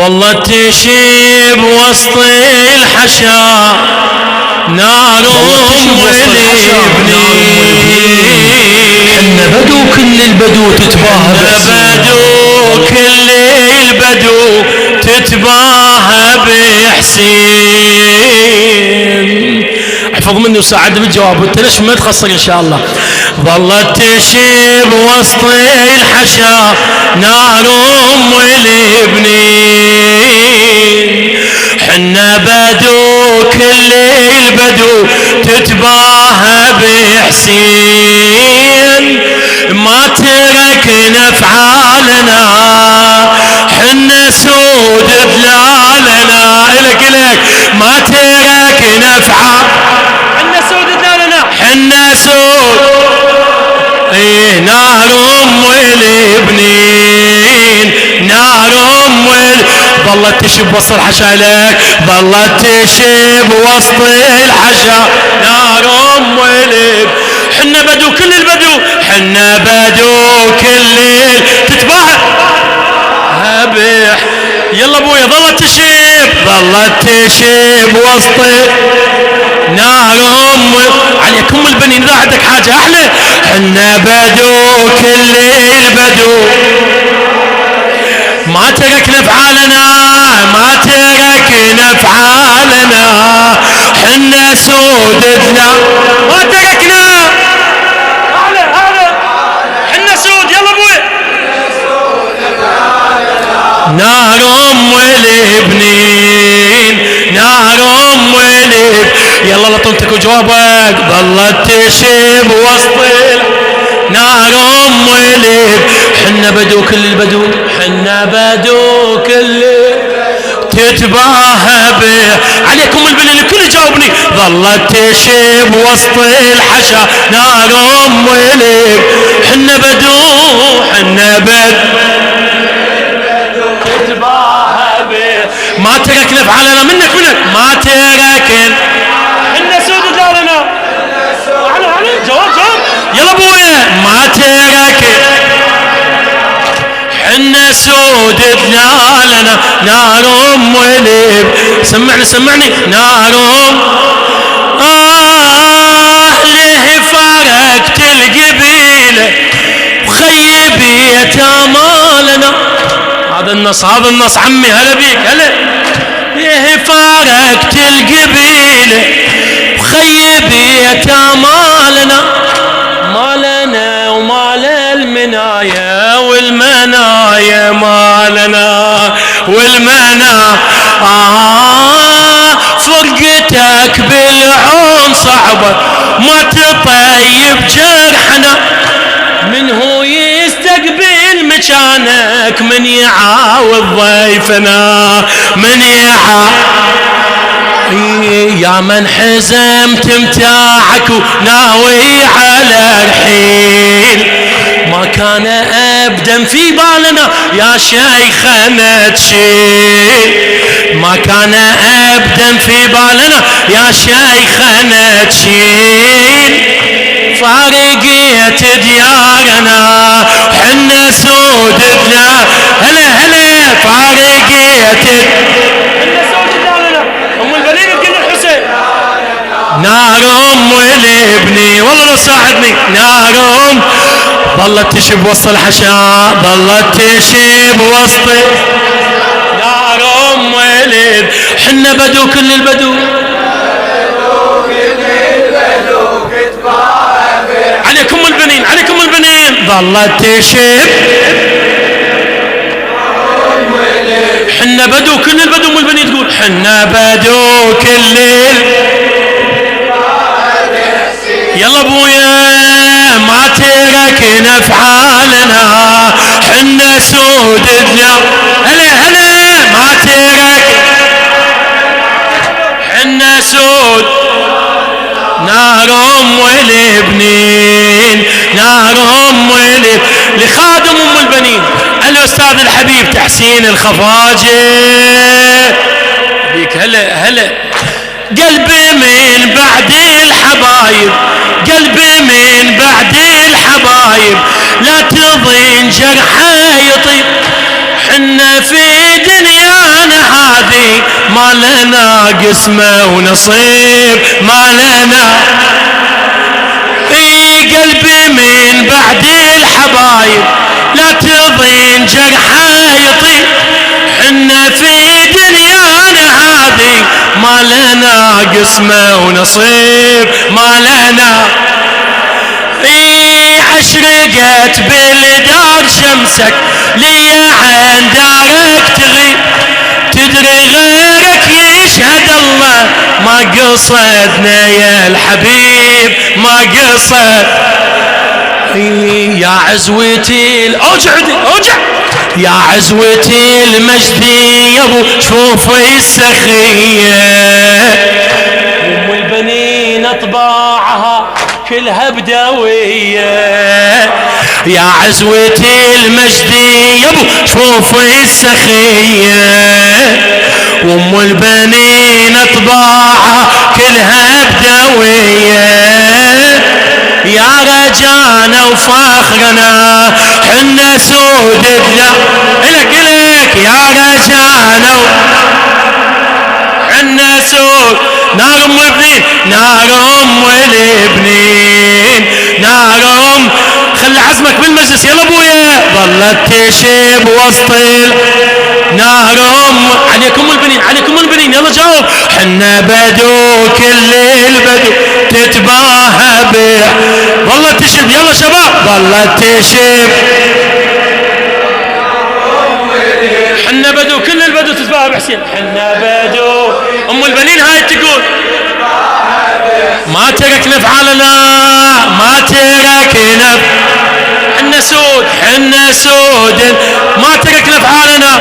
ظلت تشيب وسط الحشا نار والابنين. حنا بدو كل البدو تتباهى بدو كل البدو تتباهى بحسين. احفظ مني وساعد بالجواب وانت ليش ما تخسر ان شاء الله. ظلت تشيب وسط الحشا نار والابنين. حنا بدو كل البدو تتباهى بحسين. ما تركنا افعالنا حنا سود دلالنا. الك ما تركنا افعال حنا سود دلالنا. حنا سود نار والابنين نار ظلت تشب وسط الحشا لك ظلت تشب وسط الحشا نار والابنين. حنا بدو كل البدو حنا بدو كل تتباهى هبح. يلا ابويا ظلت تشيب وسط نار عليكم البنين. اذا عندك حاجه احلى. حنا بدو كل البدو ما تركنا افعالنا ما تركنا افعالنا. حنا سودتنا ما تركنا حنا سود. يلا ابوي نار والابنين نار والابنين. يلا لطمتك وجوابك. ظلت تشيب وسط نار والابنين. حنا بدو كل البدو حنا بدو كل تتباهى به. عليكم البنين الكل جاوبني. ظلت تشيب وسط الحشا نار والابنين. حنا بدو تتباهى به. ما تركنا افعالنا منك ما تركنا. حنا سود دارنا. جواب يلا ابويا. ما تركنا حنا سود دلالنا نار والابنين. سمعني نار ليه فارقت القبيله وخيبيت امالنا. هذا النص عمي هلا بيك هلا. ليه فارقت القبيله وخيبيت امالنا. مالنا ومال المنايا والمنايا مالنا والمنا. فرقتك بالعون صعبة ما تطيب جرحنا. من هو يستقبل مكانك من يعاود ضيفنا من يا من حزمت متاعك وناوي على الحين. ما كان ابدا في بالنا يا شيخنا تشيل. ما كان ابدا في بالنا يا شيخنا تشيل. فارقية ديارنا حنا سودتنا. هلا فارقية نار والابني. والله لو ساعدني. نار ظلت تشب وسط الحشا ظلت تشب وسط نار والابنين. حنا بدو كل البدو عليكم البنين ظلت تشب. حنا بدو كل البدو والبنين تقول حنا بدو كل يلا ابويا. ما تركنا افعالنا حنا سودتنا. هلا ما ترك حنا سود نار والابنين نار والابنين. لخادم البنين الاستاذ الحبيب تحسين الخفاجي بيك. هلا قلبي من بعد الحبايب قلبي من بعد الحبايب لا تضين جرحه يطيب. حنا في دنيا ما لنا قسمة ونصيب ما لنا. اي قلبي من بعد الحبايب لا تضين جرحه يطيب، حنا في دنيانا هذه ما لنا قسمة ونصيب ما لنا. اي عشرقت بالدار شمسك ليا عن دارك تغيب، تدري غيرك يشهد الله ما قصدنا يا الحبيب ما قصد. يا عزوتي اوجع يا عزوتي المجدي يا ابو شوف السخيه، ام البنين اطباعها كلها بدويه. يا عزوتي المجدي يا ابو شوف السخيه، وام البنين اطباعها كلها بدويه. يا رجانا وفخرنا حنا سود الك يا رجانا حنا سود. نار ام البنين نار ام البنين نار ام. خلي عزمك بالمجلس يلا ابويا. ظلت تشب وسط نار ام. عليكم البنين عليكم البنين يلا جاوب. حنا بدو كل البدو تتباهى به. ظلت تشب يلا شباب. ظلت تشب حنا بدو كل البدو تتباهى بحسين. حنا بدو ام البنين هاي تقول ما تركنا افعالنا ما تركنا. حنا سود ما تركنا افعالنا.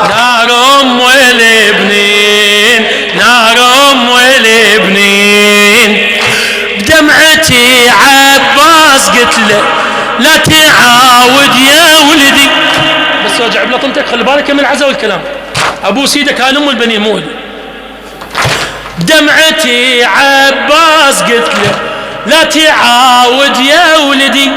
نار ام البنين نار ام البنين. بدمعتي عباس قلت له لا تعاود يا ولدي. بس وجع بلطمتك خلي بالك من العزا والكلام. ابو سيدك كان ام البنين مو بدمعتي عباس قلت له لا تعاود يا ولدي،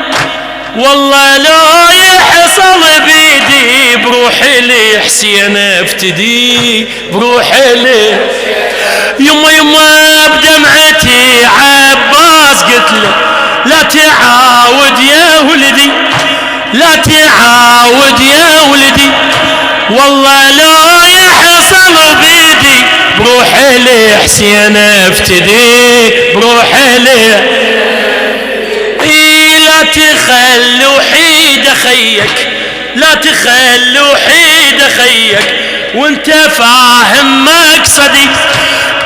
والله لو يحصل بيدي بروحي لي حسين افتدي بروحي لي. يما بدمعتي عباس قلت له لا تعاود يا ولدي لا تعاود يا ولدي، والله لو يحصل بيدي بروحي لي حسين افتدي بروحي لي. لا تخلوا حيد خيك لا تخلوا حيد خيك وانت فاهم مقصدي.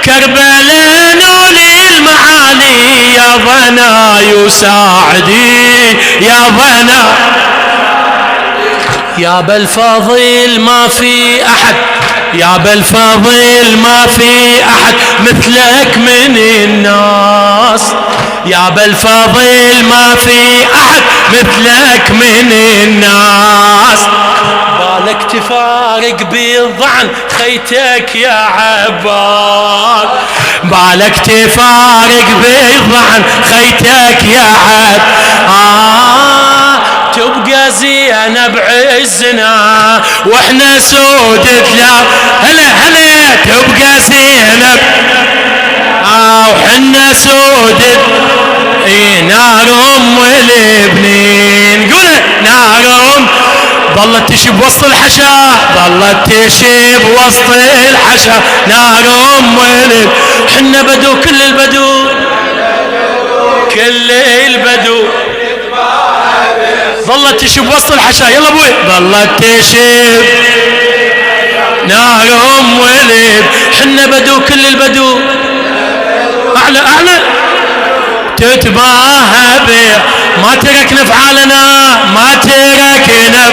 كربلاء نولي المعالي يا ظنا يساعدي يا ظنا. يا بالفضيل ما في احد يا بالفضيل ما في احد مثلك من الناس. يا بالفضيل ما في احد مثلك من الناس. بالك تفارق بالضعن خيتك يا عباس. بالك تفارق بالضعن خيتك يا عباس. تبقى زينب عزنا واحنا سود لا. هلا تبقى زينب وحنا سود. نار ام البنين قول نار ام. ظلت تشب وسط الحشا ظلت تشب وسط الحشا. نار ام البنين حنا بدو كل البدو كل البدو. ظلت تشب وسط الحشا يلا ابوي. ظلت تشب نار ام البنين حنا بدو كل البدو. اعلى تتباهى به ما تركنا افعالنا ما تركنا.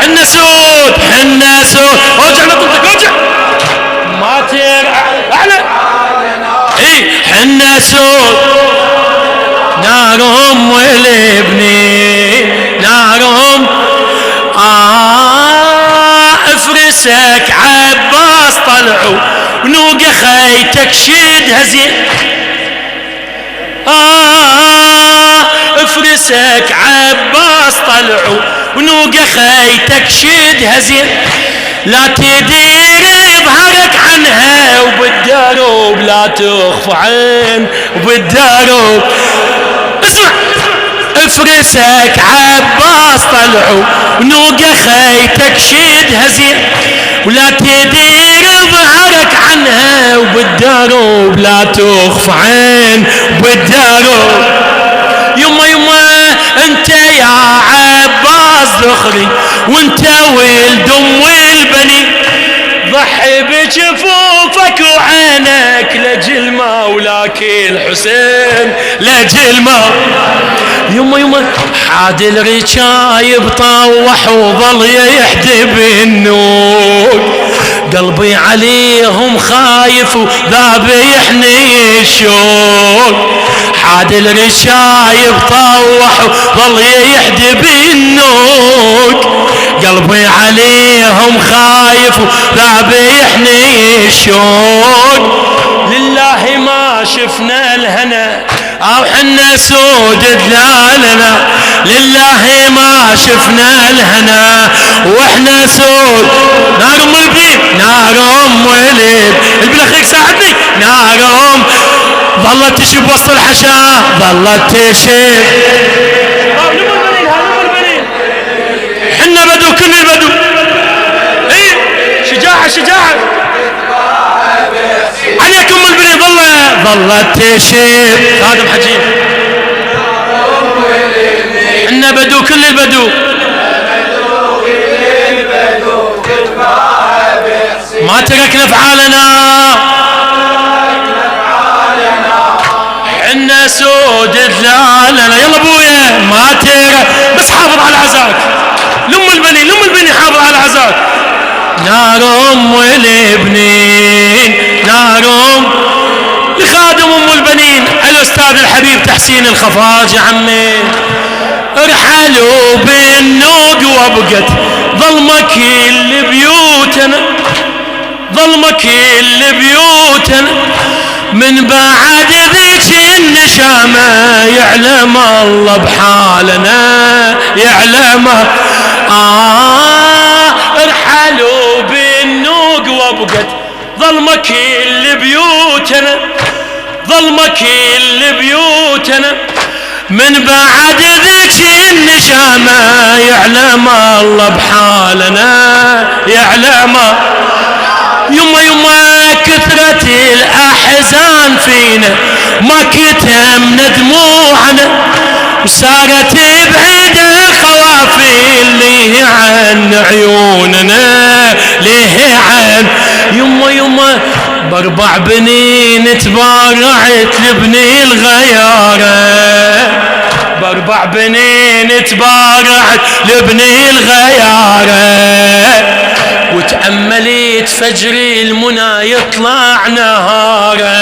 حنا سود اوجع نطلتك اوجع ما اعلى. حنا سود نار ام البنين نار ام. افرسك عباس طلعوا ونوق خيتك شدها زين. افرسك عباس طلعوا ونوق ونوقع خيتك شدها زين لا تدير ظهرك عنها وبالدروب لا تخفى عين وبالدروب اسمع افرسك عباس طلعوا ونوقع خيتك شدها زين ولا تدير ظهرك عنها وبالدروب لا تخفى عين وبالدروب يما يما انت يا عباس ذخري وانت ولد ام البنين ضحي بجفوفك وعينك لجل مولاك الحسين لجل يما يما حاد الرجايب طوح وظل يحدب النور قلبي عليهم خايف وذابحني الشوق حاد الرشايب طوح وظل يحدب النوق قلبي عليهم خايف وذابحني الشوق لله ما شفنا الهنا او حنا سود دلالنا لله ما شفنا الهنا واحنا سود نار ام البنين نار ام البنين البلخيك ساعدني نار ام ظلت تشب وسط الحشا ظلت تشب حنا بدو كل البدو اي شجاعة شجاعة عليكم البنين ظلت تشب خادم حجيب حنا بدو كل البدو ما تركنا افعالنا حنا سود دلالنا يلا ابويا ما ترك بس حافظ على عزاك لم البنين حافظ على عزاك نار ام البنين نار ام لخادم ام البنين الاستاذ الحبيب تحسين الخفاج يا عمي ارحلوا بالنوق وابقت ظلمة كل بيوتنا ظلمة كل بيوتنا من بعد ذيك النشامة يعلم الله بحالنا يعلم ارحلوا بالنوق وابقت ظلمة كل بيوتنا ظلمة كل بيوتنا من بعد ذيك النشامة يعلم الله بحالنا يعلم يما يما كثرة الأحزان فينا ما كتمنا دموعنا وصارت بعيدة خوافي ليه عن عيوننا ليه عن يما باربع بنين تبارعت لبني الغيارة باربع بنين تبارعت لبني الغيارة وتأملت فجر المنى يطلع نهارا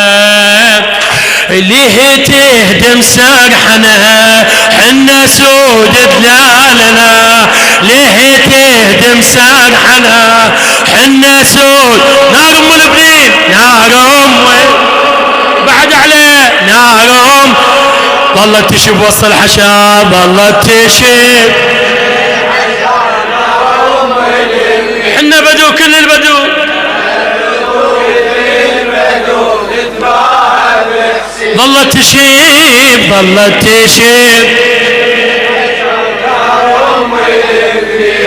ليه تهدم سرحنا حنا سود دلالنا ليه تهدم سرحنا حنا سود نار ام البنين نار ام بعد عليه نار ام ظلت تشب وسط الحشا ظلت تشب حنا بدو كل البدو ظلت تشيب ظلت تشيب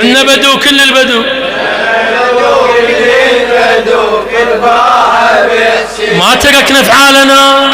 حنا بدو كل البدو ما تركنا افعالنا